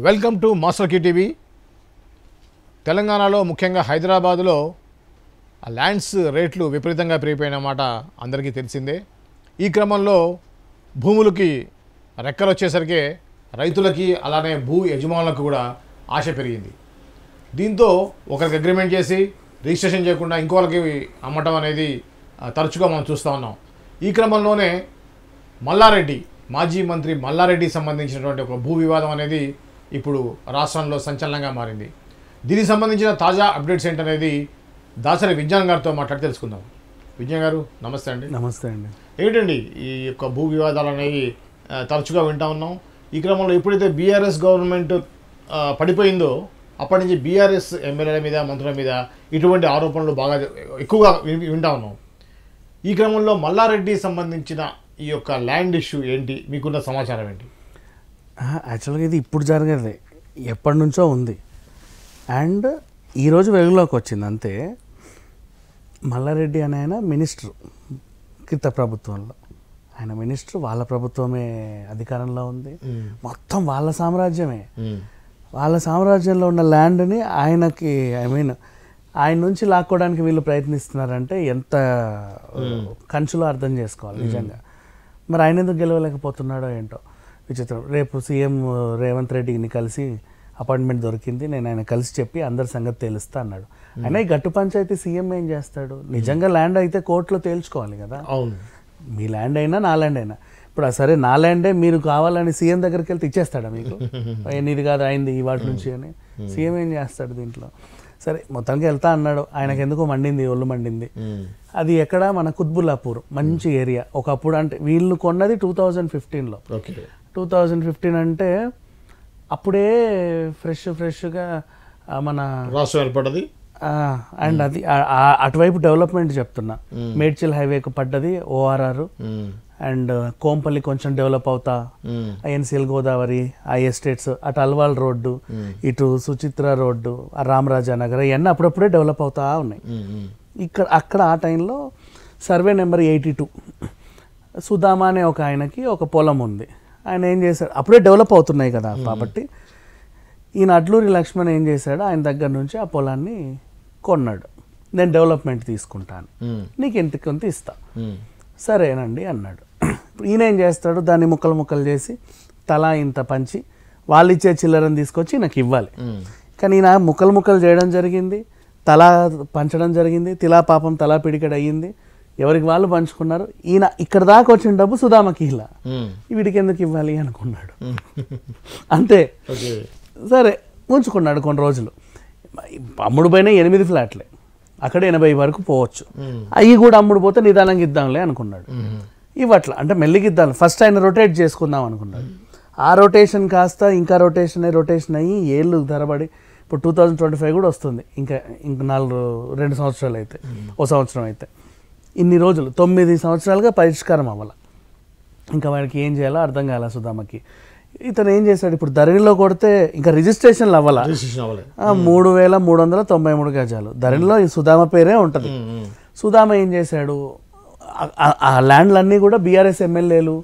Welcome to master key TV. తెలంగాణలో ముఖ్యంగా హైదరాబాదులో ల్యాండ్స్ రేట్లు విపరీతంగా పెరిగిపోయినమాట అందరికీ తెలిసిందే. ఈ క్రమంలో భూములకి రెక్కలు వచ్చేసరికి రైతులకి అలానే భూ యజమానులకు కూడా ఆశ పెరిగింది. దీంతో ఒకరికి అగ్రిమెంట్ చేసి రిజిస్ట్రేషన్ చేయకుండా ఇంకోళ్ళకి అమ్మటం అనేది తరచుగా మనం చూస్తూ ఉన్నాం. ఈ క్రమంలోనే మల్లారెడ్డి, మాజీ మంత్రి మల్లారెడ్డికి సంబంధించినటువంటి ఒక భూ వివాదం అనేది ఇప్పుడు రాష్ట్రంలో సంచలనంగా మారింది. దీనికి సంబంధించిన తాజా అప్డేట్స్ ఏంటనేది దాసరి విజ్ఞాన్ గారితో మాట్లాడి తెలుసుకుందాం. విజ్ఞాన్ గారు నమస్తే అండి. నమస్తే అండి. ఏంటండి ఈ యొక్క భూ వివాదాలు అనేవి తరచుగా వింటూ ఉన్నాం. ఈ క్రమంలో ఎప్పుడైతే బీఆర్ఎస్ గవర్నమెంట్ పడిపోయిందో అప్పటి నుంచి బీఆర్ఎస్ ఎమ్మెల్యేల మీద, మంత్రుల మీద ఇటువంటి ఆరోపణలు బాగా ఎక్కువగా వింటూ ఉన్నాం. ఈ క్రమంలో మల్లారెడ్డి సంబంధించిన ఈ యొక్క ల్యాండ్ ఇష్యూ ఏంటి, మీకున్న సమాచారం ఏంటి? యాక్చువల్గా ఇది ఇప్పుడు జరగదు, ఎప్పటి నుంచో ఉంది. అండ్ ఈరోజు వెలుగులోకి వచ్చింది అంతే. మల్లారెడ్డి అనే ఆయన మినిస్టర్ క్రిత ప్రభుత్వంలో, ఆయన మినిస్టర్, వాళ్ళ ప్రభుత్వమే అధికారంలో ఉంది, మొత్తం వాళ్ళ సామ్రాజ్యమే. వాళ్ళ సామ్రాజ్యంలో ఉన్న ల్యాండ్ని ఆయనకి ఆయన నుంచి లాక్కోవడానికి వీళ్ళు ప్రయత్నిస్తున్నారంటే ఎంత కంచులో అర్థం చేసుకోవాలి నిజంగా. మరి ఆయన ఎందుకు గెలవలేకపోతున్నాడో ఏంటో విచిత్రం. రేపు సీఎం రేవంత్ రెడ్డిని కలిసి అపాయింట్మెంట్ దొరికింది, నేను ఆయన కలిసి చెప్పి అందరి సంగతి తేలుస్తా అన్నాడు. అయినా ఈ గట్టు పంచాయతీ సీఎం ఏం చేస్తాడు? నిజంగా ల్యాండ్ అయితే కోర్టులో తేల్చుకోవాలి కదా. అవును, మీ ల్యాండ్ అయినా నా ల్యాండ్ అయినా. ఇప్పుడు సరే నా ల్యాండే మీరు కావాలని సీఎం దగ్గరికి వెళ్తే ఇచ్చేస్తాడా మీకు? ఇది కాదు అయింది ఈ వాటి నుంచి అని సీఎం ఏం చేస్తాడు దీంట్లో? సరే మొత్తానికి వెళ్తా అన్నాడు. ఆయనకు ఎందుకో మండింది, ఒళ్ళు మండింది. అది ఎక్కడ, మన కుత్బుల్లాపూర్, మంచి ఏరియా. ఒకప్పుడు అంటే వీళ్ళు కొన్నది 2015లో. 2015 అంటే అప్పుడే ఫ్రెష్గా మన రాష్ట్రం ఏర్పడ్డది. అండ్ అది అటువైపు డెవలప్మెంట్ చెప్తున్నా. మేడ్చల్ హైవేకు పడ్డది ఓఆర్ఆర్. అండ్ కోంపల్లి కొంచెం డెవలప్ అవుతా, ఐఎన్సిఎల్ గోదావరి, ఆ ఎస్టేట్స్, అటు అల్వాల్ రోడ్డు, ఇటు సుచిత్ర రోడ్డు, రామరాజా నగర్, ఇవన్నీ అప్పుడప్పుడే డెవలప్ అవుతా ఉన్నాయి. అక్కడ ఆ టైంలో సర్వే నెంబర్ 82 సుధామా అనే ఒక ఆయనకి ఒక పొలం ఉంది. ఆయన ఏం చేశాడు, అప్పుడే డెవలప్ అవుతున్నాయి కదా కాబట్టి ఈయన అడ్లూరి లక్ష్మణ్ ఏం చేశాడు, ఆయన దగ్గర నుంచి ఆ పొలాన్ని కొన్నాడు. నేను డెవలప్మెంట్ తీసుకుంటాను, నీకు ఎంత కొంత ఇస్తా. సరేనండి అన్నాడు. ఈయన ఏం చేస్తాడు, దాన్ని ముక్కలు ముక్కలు చేసి తలా ఇంత పంచి వాళ్ళు ఇచ్చే చిల్లరని తీసుకొచ్చి నాకు ఇవ్వాలి. కానీ ఈయన ముక్కలు ముక్కలు చేయడం జరిగింది, తలా పంచడం జరిగింది, తిలా పాపం తలా పిడికడ అయ్యింది, ఎవరికి వాళ్ళు పంచుకున్నారు. ఈయన ఇక్కడ దాకా వచ్చిన డబ్బు సుధామకి ఇలా, వీడికి ఎందుకు ఇవ్వాలి అనుకున్నాడు అంతే. సరే ఉంచుకున్నాడు కొన్ని రోజులు. అమ్ముడు పైన 8 ఫ్లాట్లే, అక్కడ 80 వరకు పోవచ్చు. అవి కూడా అమ్ముడు పోతే నిదానంగా ఇద్దాంలే అనుకున్నాడు. ఇవట్లా అంటే మెల్లిగా ఇద్దాం, ఫస్ట్ ఆయన రొటేట్ చేసుకుందాం అనుకున్నాడు. ఆ రొటేషన్ కాస్త ఇంకా రొటేషన్ అయ్యి ఏళ్ళు ధరబడి ఇప్పుడు 2025 కూడా వస్తుంది. ఇంకా 2 సంవత్సరాలు అయితే, ఓ సంవత్సరం అయితే, ఇన్ని రోజులు 9 సంవత్సరాలుగా పరిష్కారం అవ్వాలి. ఇంకా వాడికి ఏం చేయాలో అర్థం కాల సుధామకి. ఇతను ఏం చేశాడు, ఇప్పుడు ధరణిలో కొడితే ఇంకా రిజిస్ట్రేషన్లు అవ్వాలా. 3393 గజాలు ధరణిలో ఈ సుధామ పేరే ఉంటుంది. సుధామ ఏం చేశాడు, ఆ ల్యాండ్లన్నీ కూడా బీఆర్ఎస్ ఎమ్మెల్యేలు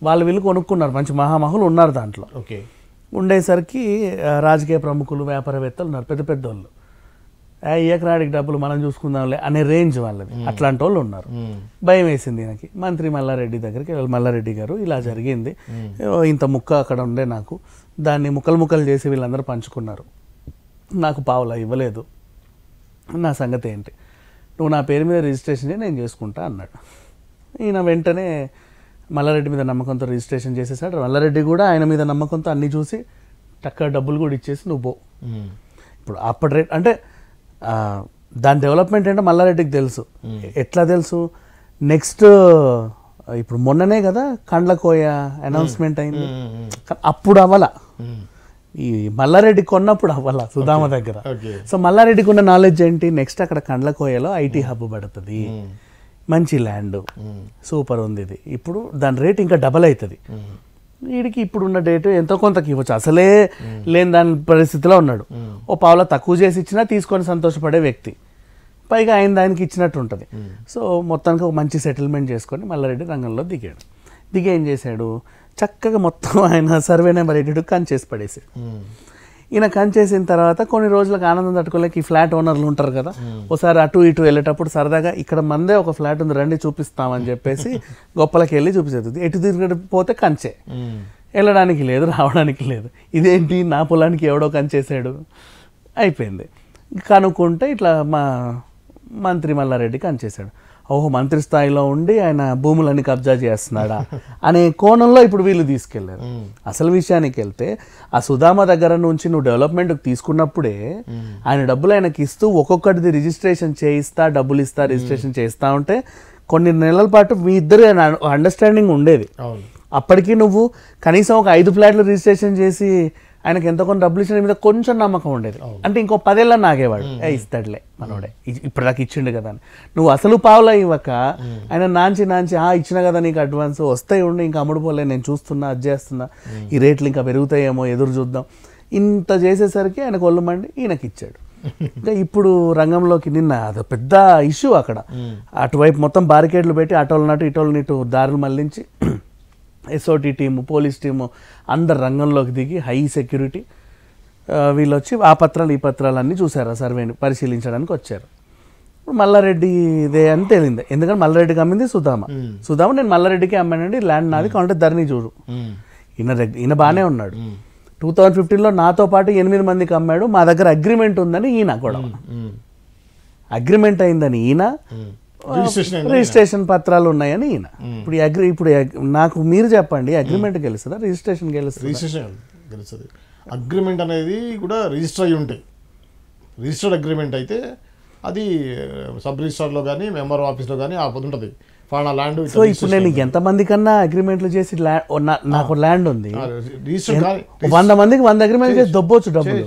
వాళ్ళు వీళ్ళు కొనుక్కున్నారు. మంచి మహామహులు ఉన్నారు దాంట్లో. ఉండేసరికి రాజకీయ ప్రముఖులు, వ్యాపారవేత్తలు ఉన్నారు, పెద్ద పెద్ద వాళ్ళు. ఏకనాడికి డబ్బులు మనం చూసుకుందాంలే అనే రేంజ్ వాళ్ళది. అట్లాంటి వాళ్ళు ఉన్నారు. భయం వేసింది ఈయనకి. మంత్రి మల్లారెడ్డి దగ్గరికి, మల్లారెడ్డి గారు ఇలా జరిగింది, ఇంత ముక్క అక్కడ ఉండే, నాకు దాన్ని ముక్కలు చేసి వీళ్ళందరూ పంచుకున్నారు, నాకు పావులా ఇవ్వలేదు, నా సంగతి ఏంటి, నువ్వు నా పేరు మీద రిజిస్ట్రేషన్ చేయి, నేను చేసుకుంటా అన్నాడు. ఈయన వెంటనే మల్లారెడ్డి మీద నమ్మకంతో రిజిస్ట్రేషన్ చేసేసాడు. మల్లారెడ్డి కూడా ఆయన మీద నమ్మకంతో అన్నీ చూసి టక్క డబ్బులు కూడా ఇచ్చేసి నువ్వు పో. ఇప్పుడు అప్పటి రేట్ అంటే దాని డెవలప్మెంట్ అంటే మల్లారెడ్డికి తెలుసు. ఎట్లా తెలుసు, నెక్స్ట్ ఇప్పుడు మొన్ననే కదా కండ్లకోయ అనౌన్స్మెంట్ అయింది, అప్పుడు అవ్వాల. ఈ మల్లారెడ్డి కొన్నప్పుడు అవ్వాల సుధామ దగ్గర. సో మల్లారెడ్డికి ఉన్న నాలెడ్జ్ ఏంటి, నెక్స్ట్ అక్కడ కండ్లకోయలో ఐటీ హబ్ పడుతుంది, మంచి ల్యాండ్, సూపర్ ఉంది ఇది, ఇప్పుడు దాని రేట్ ఇంకా డబల్ అవుతుంది. వీడికి ఇప్పుడున్న డేట్ ఎంతో కొంతకి ఇవ్వచ్చు, అసలే లేని దాని పరిస్థితిలో ఉన్నాడు. ఓ పావులా తక్కువ చేసి ఇచ్చినా తీసుకొని సంతోషపడే వ్యక్తి, పైగా ఆయన దానికి ఇచ్చినట్టు ఉంటుంది. సో మొత్తానికి ఒక మంచి సెటిల్మెంట్ చేసుకొని మల్లారెడ్డి రంగంలో దిగాడు. దిగి ఏం చేశాడు, చక్కగా మొత్తం ఆయన సర్వే నెంబర్ 82 కంచేసి పడేసాడు. ఈయన కంచేసిన తర్వాత కొన్ని రోజులకు ఆనందం తట్టుకోలేక ఈ ఫ్లాట్ ఓనర్లు ఉంటారు కదా, ఒకసారి అటు ఇటు వెళ్ళేటప్పుడు సరదాగా ఇక్కడ మందే ఒక ఫ్లాట్ ఉంది రండి చూపిస్తామని చెప్పేసి గొప్పలకి వెళ్ళి చూపించేది. ఎటు తిరిగిపోతే కంచే, వెళ్ళడానికి లేదు రావడానికి లేదు. ఇదేంటి నా పొలానికి ఎవడో కంచేసాడు అయిపోయింది. కనుక్కుంటే ఇట్లా మా మంత్రి మల్లారెడ్డి కంచేశాడు. ఓహో మంత్రి స్థాయిలో ఉండి ఆయన భూములన్నీ కబ్జా చేస్తున్నాడా అనే కోణంలో ఇప్పుడు వీళ్ళు తీసుకెళ్లారు. అసలు విషయానికి వెళ్తే ఆ సుధామ దగ్గర నుంచి నువ్వు డెవలప్మెంట్కి తీసుకున్నప్పుడే ఆయన డబ్బులు ఆయనకి ఇస్తూ ఒక్కొక్కటిది రిజిస్ట్రేషన్ చేయిస్తా డబ్బులు ఇస్తా రిజిస్ట్రేషన్ చేస్తా ఉంటే కొన్ని నెలల పాటు మీ ఇద్దరు అండర్స్టాండింగ్ ఉండేది. అప్పటికి నువ్వు కనీసం ఒక 5 ఫ్లాట్లు రిజిస్ట్రేషన్ చేసి ఆయనకి ఎంతో కొన్ని డబ్బులు ఇచ్చిన మీద కొంచెం నమ్మకం ఉండేది. అంటే ఇంకో 10 ఏళ్ళ నాగేవాడు, ఇస్తాడులే మనోడే ఇప్పటిదాకా ఇచ్చిండు కదా అని. నువ్వు అసలు పావులా ఇవ్వక ఆయన నాంచి ఇచ్చిన కదా నీకు అడ్వాన్స్ వస్తాయి ఉండి ఇంకా అమ్ముడుపోలే నేను చూస్తున్నా అది చేస్తున్నా ఈ రేట్లు ఇంకా పెరుగుతాయేమో ఎదురు చూద్దాం ఇంత చేసేసరికి ఆయన కొల్లుమండి ఈయనకి ఇచ్చాడు. ఇంకా ఇప్పుడు రంగంలోకి నిన్న అది పెద్ద ఇష్యూ అక్కడ. అటువైపు మొత్తం బారికేడ్లు పెట్టి అటోలనటు ఇటోలనిటు దారులు మళ్లించి ఎస్ఓటి టీము పోలీస్ టీము అందరు రంగంలోకి దిగి హై సెక్యూరిటీ వీళ్ళు వచ్చి ఆ పత్రాలు ఈ పత్రాలు అన్నీ చూసారు, సర్వేని పరిశీలించడానికి వచ్చారు. ఇప్పుడు మల్లారెడ్డి ఇదే అని తేలింది. ఎందుకంటే మల్లారెడ్డికి అమ్మింది సుధామ నేను మల్లారెడ్డికి అమ్మానండి ల్యాండ్ నాది కావాలంటే ధరణి చూడు. ఈయన బాగానే ఉన్నాడు. 2015లో నాతో పాటు 8 మందికి అమ్మాడు, మా దగ్గర అగ్రిమెంట్ ఉందని ఈయన కూడా అగ్రిమెంట్ అయిందని ఈయన రిజిస్ట్రేషన్ పత్రాలు ఉన్నాయని ఈయన. ఇప్పుడు నాకు మీరు చెప్పండి అగ్రిమెంట్ గెలుస్తుందా రిజిస్ట్రేషన్ గెలుస్తుంది? అగ్రిమెంట్ అనేది కూడా రిజిస్టర్ అయ్యి ఉంటాయి. రిజిస్టర్డ్ అగ్రిమెంట్ అయితే అది సబ్ రిజిస్టర్లో కానీ మెంబర్ ఆఫీస్లో కానీ ఆ పొద్దు ఉంటుంది ఫలానా ల్యాండ్. సో ఇప్పుడు నేను ఎంతమంది కన్నా అగ్రిమెంట్లు చేసి నాకు ల్యాండ్ ఉంది 100 మందికి 100 అగ్రిమెంట్ చేసి దొబ్బొచ్చు డబ్బులు,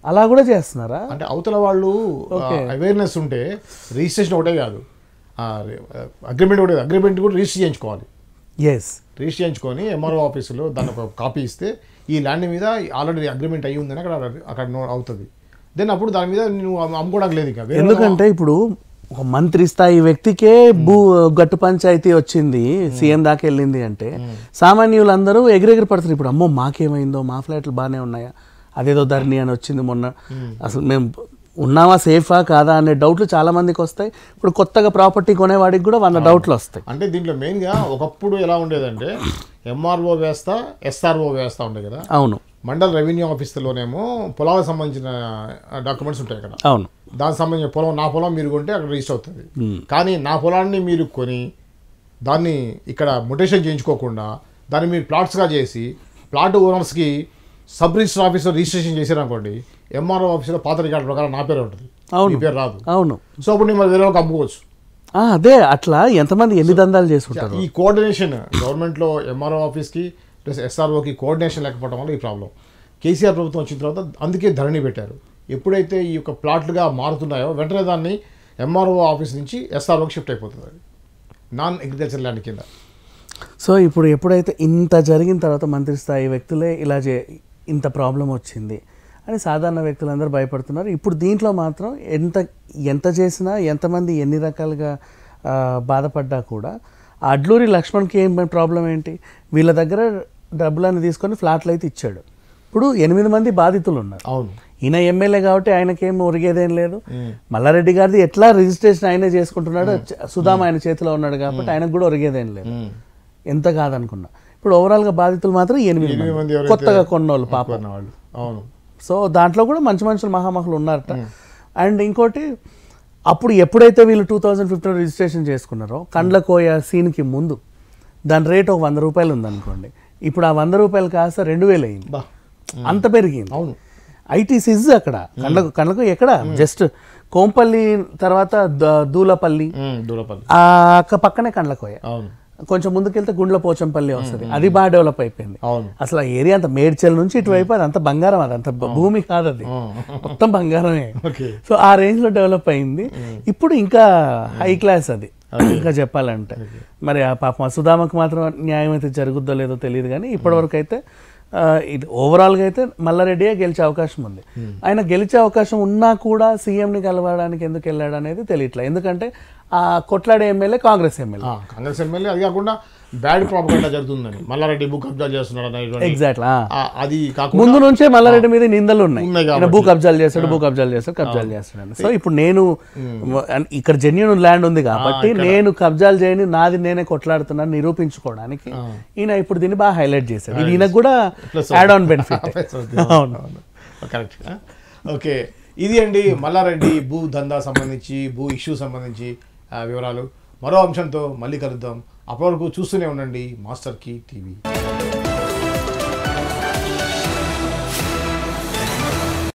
అలా కూడా చేస్తున్నారా? అంటే అవతల వాళ్ళు అవేర్నెస్ ఉంటే రిజిస్ట్రేషన్ ఒకటే కాదు అగ్రిమెంట్ ఒకటే, అగ్రిమెంట్ కూడా రిజిస్టర్ చేయించుకోవాలి. రిజిస్టర్ చేయించుకొని ఎంఆర్ఓ ఆఫీసులో దాన్ని ఒక కాపీ ఇస్తే ఈ ల్యాండ్ మీద ఆల్రెడీ అగ్రిమెంట్ అయ్యి ఉందని అక్కడ అవుతుంది. దెన్ అప్పుడు దాని మీద నువ్వు అమ్ముకోవడానికి లేదు. ఎందుకంటే ఇప్పుడు ఒక మంత్రి స్థాయి వ్యక్తికే గట్టు పంచాయతీ వచ్చింది, సీఎం దాకా వెళ్ళింది అంటే సామాన్యులందరూ ఎగిరెగిరి పడుతుంది. ఇప్పుడు అమ్మో మాకేమైందో, మా ఫ్లాట్లు బాగానే ఉన్నాయా, అదేదో ధరణి అని వచ్చింది మొన్న, అసలు మేము ఉన్నామా సేఫా కాదా అనే డౌట్లు చాలా మందికి వస్తాయి. ఇప్పుడు కొత్తగా ప్రాపర్టీ కొనేవాడికి కూడా 100 డౌట్లు వస్తాయి. అంటే దీంట్లో మెయిన్గా ఒకప్పుడు ఎలా ఉండేదంటే ఎంఆర్ఓ వ్యవస్థ ఎస్ఆర్ఓ వ్యవస్థ ఉండే కదా. అవును. మండల్ రెవెన్యూ ఆఫీసులోనేమో పొలాలకు సంబంధించిన డాక్యుమెంట్స్ ఉంటాయి కదా. అవును. దానికి సంబంధించిన పొలం నా పొలం మీరు కొంటే అక్కడ రిజిస్టర్ అవుతుంది. కానీ నా పొలాన్ని మీరు కొని దాన్ని ఇక్కడ మొటేషన్ చేయించుకోకుండా దాన్ని మీరు ప్లాట్స్గా చేసి ప్లాట్ ఓనర్స్కి సబ్ రిజిస్టర్ ఆఫీస్లో రిజిస్ట్రేషన్ చేశారనుకోండి, ఎంఆర్ఓ ఆఫీస్లో పాత రికార్డు ప్రకారం నా పేరు ఉంటుంది, మీ పేరు రాదు. అవును. సో అప్పుడు నేను వేరే వాళ్ళకి అమ్ముకోవచ్చు. అదే అట్లా ఎంతమంది ఎన్ని దందాలు చేసుకుంటారు. ఈ కోఆర్డినేషన్ గవర్నమెంట్లో ఎంఆర్ఓ ఆఫీస్కి ప్లస్ ఎస్ఆర్ఓకి కోఆర్డినేషన్ లేకపోవడం వల్ల ఈ ప్రాబ్లం. కేసీఆర్ ప్రభుత్వం వచ్చిన తర్వాత అందుకే ధరణి పెట్టారు. ఎప్పుడైతే ఈ యొక్క ప్లాట్లుగా మారుతున్నాయో వెంటనే దాన్ని ఎంఆర్ఓ ఆఫీస్ నుంచి ఎస్ఆర్ఓకి షిఫ్ట్ అయిపోతుంది, అది నాన్ అగ్రికల్చర్ ల్యాండ్ కింద. సో ఇప్పుడు ఎప్పుడైతే ఇంత జరిగిన తర్వాత మంత్రి స్థాయి వ్యక్తులే ఇలా ఇంత ప్రాబ్లం వచ్చింది అని సాధారణ వ్యక్తులందరూ భయపడుతున్నారు. ఇప్పుడు దీంట్లో మాత్రం ఎంత చేసినా ఎంతమంది ఎన్ని రకాలుగా బాధపడ్డా కూడా అడ్లూరి లక్ష్మణ్కి ఏం ప్రాబ్లం ఏంటి, వీళ్ళ దగ్గర డబ్బులన్నీ తీసుకొని ఫ్లాట్లు అయితే ఇచ్చాడు. ఇప్పుడు 8 మంది బాధితులు ఉన్నారు. అవును. ఈయన ఎమ్మెల్యే కాబట్టి ఆయనకేం ఒరిగేదేం లేదు. మల్లారెడ్డి గారిది ఎట్లా రిజిస్ట్రేషన్ ఆయనే చేసుకుంటున్నాడు, సుధామ ఆయన చేతిలో ఉన్నాడు కాబట్టి ఆయనకు కూడా ఒరిగేదేం లేదు ఎంత కాదనుకున్నా. ఇప్పుడు ఓవరాల్గా బాధితులు మాత్రం 8 మంది కొత్తగా కొన్నోళ్ళు పాపం వాళ్ళు. అవును. సో దాంట్లో కూడా మంచి మనుషులు మహామహులు ఉన్నారట. అండ్ ఇంకోటి అప్పుడు ఎప్పుడైతే వీళ్ళు 2015 రిజిస్ట్రేషన్ చేసుకున్నారో కండ్లకోయ సీన్కి ముందు దాని రేట్ ఒక 100 రూపాయలు ఉందనుకోండి, ఇప్పుడు ఆ 100 రూపాయలు కాస్త 2000 అయింది. అంత పెరిగింది. అవును. ఐటీసీజ్ అక్కడ కండ్లకు ఎక్కడ జస్ట్ కోంపల్లి తర్వాత దూలపల్లి ఆ పక్కనే కండ్లకోయ, కొంచెం ముందుకెళ్తే గుండ్ల పోచంపల్లి వస్తుంది, అది బాగా డెవలప్ అయిపోయింది. అసలు ఆ ఏరియా అంతా మేడ్చల్ నుంచి ఇటువైపు అది అంత బంగారం, అది అంత భూమి కాదు, అది మొత్తం బంగారమే. సో ఆ రేంజ్ లో డెవలప్ అయింది. ఇప్పుడు ఇంకా హై క్లాస్ అది ఇంకా చెప్పాలంటే. మరి ఆ పాప సుధామకు మాత్రం న్యాయం అయితే జరుగుద్దో లేదో తెలియదు, కానీ ఇప్పటివరకు అయితే ఇది ఓవరాల్గా అయితే మల్లారెడ్డియే గెలిచే అవకాశం ఉంది. ఆయన గెలిచే అవకాశం ఉన్నా కూడా సీఎంని కలవడానికి ఎందుకు వెళ్ళాడు అనేది తెలియట్లేదు. ఎందుకంటే ఆ కొట్లాడే ఎమ్మెల్యే కాంగ్రెస్ ఎమ్మెల్యే. అది కాకుండా బ్యాడ్ ప్రాపగండా జరుగుతుందని, మల్లారెడ్డి భూ కబ్జాలు చేస్తున్నాడు అనేటువంటి ఎగ్జాక్ట్లీ అది కాకుండా ముందు నుంచే మల్లారెడ్డి మీద నిందలు ఉన్నాయి ఉన్నాయి ఈయన కాబట్టి. భూ కబ్జాలు చేస్తాడు కబ్జాలు చేస్తాడు. సో ఇప్పుడు నేను ఇక్కడ జెన్యూన్ ల్యాండ్ ఉంది కాబట్టి నేను కబ్జాలు చేయని నాది నేనే కొట్లాడుతున్నాను నిరూపించుకోవడానికి ఈయన ఇప్పుడు దీన్ని బాగా హైలైట్ చేశాడు. ఇది ఈయనకు కూడా add on benefit. Correct. Okay, ఇది అండి మల్లారెడ్డి భూ దందా సంబంధించి, భూ ఇష్యూ సంబంధించి వివరాలు. మరో అంశంతో మళ్ళీ కలుద్దాం. అప్పటి వరకు చూస్తూనే ఉండండి మాస్టర్ కీ టీవీ.